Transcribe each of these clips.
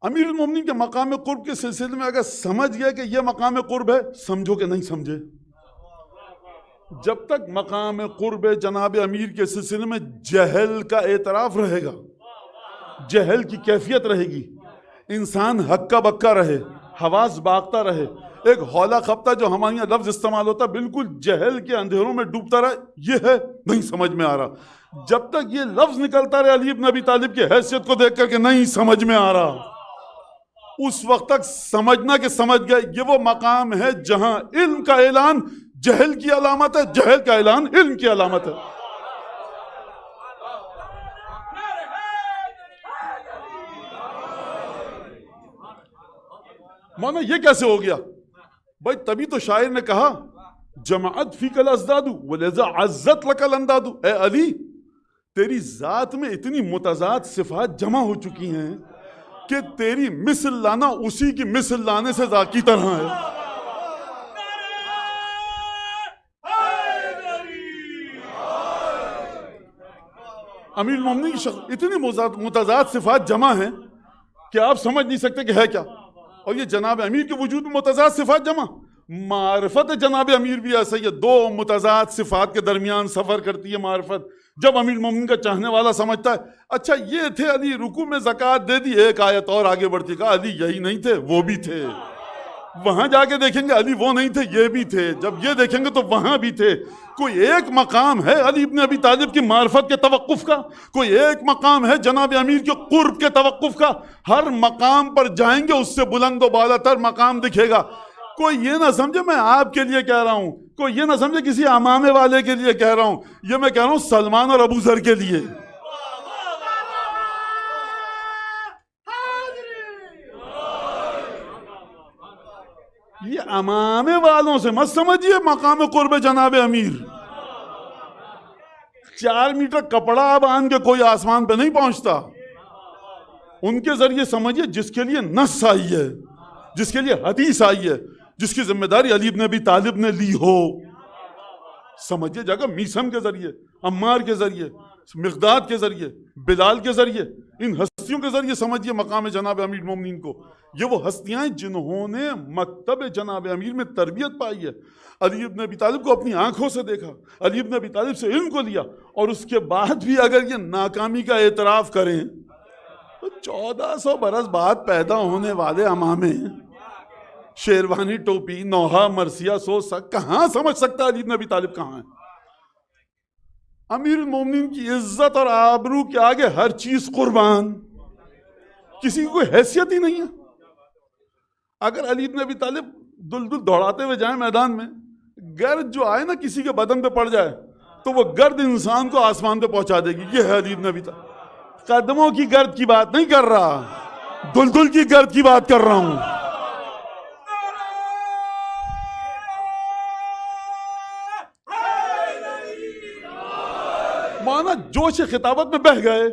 امیر المومنین کے مقام قرب کے سلسلے میں اگر سمجھ گیا کہ یہ مقام قرب ہے، سمجھو کہ نہیں سمجھے. جب تک مقام قرب جناب امیر کے سلسلے میں جہل کا اعتراف رہے گا، جہل کی کیفیت رہے گی، انسان ہکا بکا رہے، حواس باغتا رہے، ایک ہولا خپتا جو ہمارے یہاں لفظ استعمال ہوتا بالکل جہل کے اندھیروں میں ڈوبتا رہے، یہ ہے نہیں سمجھ میں آ رہا. جب تک یہ لفظ نکلتا رہے علی بن ابی طالب کی حیثیت کو دیکھ کر کہ نہیں سمجھ میں آ رہا، اس وقت تک سمجھنا کہ سمجھ گئے. یہ وہ مقام ہے جہاں علم کا اعلان جہل کی علامت ہے، جہل کا اعلان علم کی علامت ہے. مانا یہ کیسے ہو گیا بھائی؟ تبھی تو شاعر نے کہا جماعت فی کل ازدادو ولذا عزت لکل اندادو. اے علی، تیری ذات میں اتنی متضاد صفات جمع ہو چکی ہیں کہ تیری مثل لانا اسی کی مثل لانے سے ذاکی طرح ہے. امیر المومنین کی اتنی متضاد صفات جمع ہیں کہ آپ سمجھ نہیں سکتے کہ ہے کیا. اور یہ جناب امیر کے وجود میں متضاد صفات جمع. معرفت جناب امیر بھی ایسا ہی، دو متضاد صفات کے درمیان سفر کرتی ہے معرفت. جب امیر المومنین کا چاہنے والا سمجھتا ہے اچھا یہ تھے علی، رکوع میں زکوٰۃ دے دی، ایک آیت اور آگے بڑھتی کہا علی یہی نہیں تھے وہ بھی تھے. وہاں جا کے دیکھیں گے علی وہ نہیں تھے یہ بھی تھے، جب یہ دیکھیں گے تو وہاں بھی تھے. کوئی ایک مقام ہے علی ابن ابی طالب کی معرفت کے توقف کا، کوئی ایک مقام ہے جناب امیر کے قرب کے توقف کا. ہر مقام پر جائیں گے اس سے بلند و بالا تر مقام دکھے گا. کوئی یہ نہ سمجھے میں آپ کے لیے کہہ رہا ہوں، کوئی یہ نہ سمجھے کسی امامے والے کے لیے کہہ رہا ہوں، یہ میں کہہ رہا ہوں سلمان اور ابو ذر کے لیے. یہ امامے والوں سے مت سمجھیے مقام قرب جناب امیر. 4 میٹر کپڑا باندھ کے کوئی آسمان پہ نہیں پہنچتا. ان کے ذریعے سمجھیے جس کے لیے نص آئی ہے، جس کے لیے حدیث آئی ہے، جس کی ذمہ داری علی ابن ابی طالب نے لی ہو. سمجھیے جگہ میسم کے ذریعے، عمار کے ذریعے، مقداد کے ذریعے، بلال کے ذریعے، ان ہستیوں کے ذریعے سمجھیے مقام جناب امیر المومنین کو. یہ وہ ہستیاں ہیں جنہوں نے مکتب جناب امیر میں تربیت پائی ہے. علی ابن ابی طالب کو اپنی آنکھوں سے دیکھا، علی ابن ابی طالب سے علم کو لیا، اور اس کے بعد بھی اگر یہ ناکامی کا اعتراف کریں تو 1400 برس بعد پیدا ہونے والے امامے، شیروانی ٹوپی، نوحہ مرثیہ کہاں سمجھ سکتا علی ابن ابی طالب کہاں ہے؟ امیر المومنین کی عزت اور آبرو کے آگے ہر چیز قربان، کسی کی کوئی حیثیت ہی نہیں ہے. اگر علی ابن ابی طالب دل دوڑاتے ہوئے جائیں میدان میں، گرد جو آئے نا کسی کے بدن پہ پڑ جائے تو وہ گرد انسان کو آسمان پہ پہنچا دے گی. یہ ہے علی ابن ابی طالب. قدموں کی گرد کی بات نہیں کر رہا، دل کی گرد کی بات کر رہا ہوں. مانا جوش خطابت میں بہہ گئے،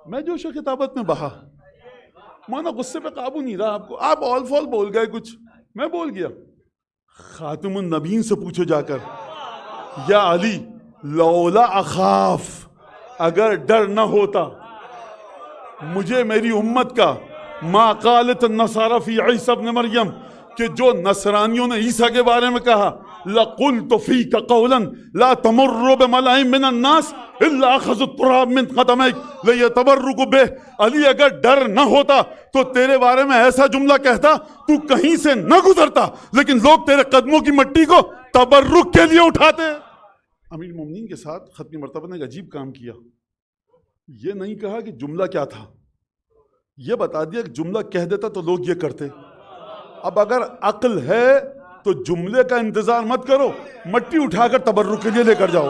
میں جوش خطابت میں بہا. مانا غصے پہ قابو نہیں رہا آپ کو، آپ آل فال بول گئے کچھ، میں بول گیا. خاتم النبیین سے پوچھو جا کر، یا علی لولا اخاف، اگر ڈر نہ ہوتا مجھے میری امت کا، ما قالت النصارى فی عیسی ابن مریم، کہ جو نصرانیوں نے عیسیٰ کے بارے میں کہا لَقُلْتُ فِيكَ قَوْلًا لَا تَمُرُّ بِمَلَئٍ مِّنَ النَّاسِ إِلَّا أَخَذُوا التُّرَابَ مِنْ قَدَمَيْكَ لِيَتَبَرُّكُوا بِهِ. علی اگر ڈر نہ ہوتا تو تیرے بارے میں ایسا جملہ کہتا، تو کہیں سے نہ گزرتا لیکن لوگ تیرے قدموں کی مٹی کو تبرک کے لیے اٹھاتے. امیر المومنین کے ساتھ ختم مرتبہ نے ایک عجیب کام کیا. یہ نہیں کہا کہ جملہ کیا تھا، یہ بتا دیا کہ جملہ کہہ دیتا تو لوگ یہ کرتے. اب اگر عقل ہے تو جملے کا انتظار مت کرو، مٹی اٹھا کر تبرک کے لیے لے کر جاؤ.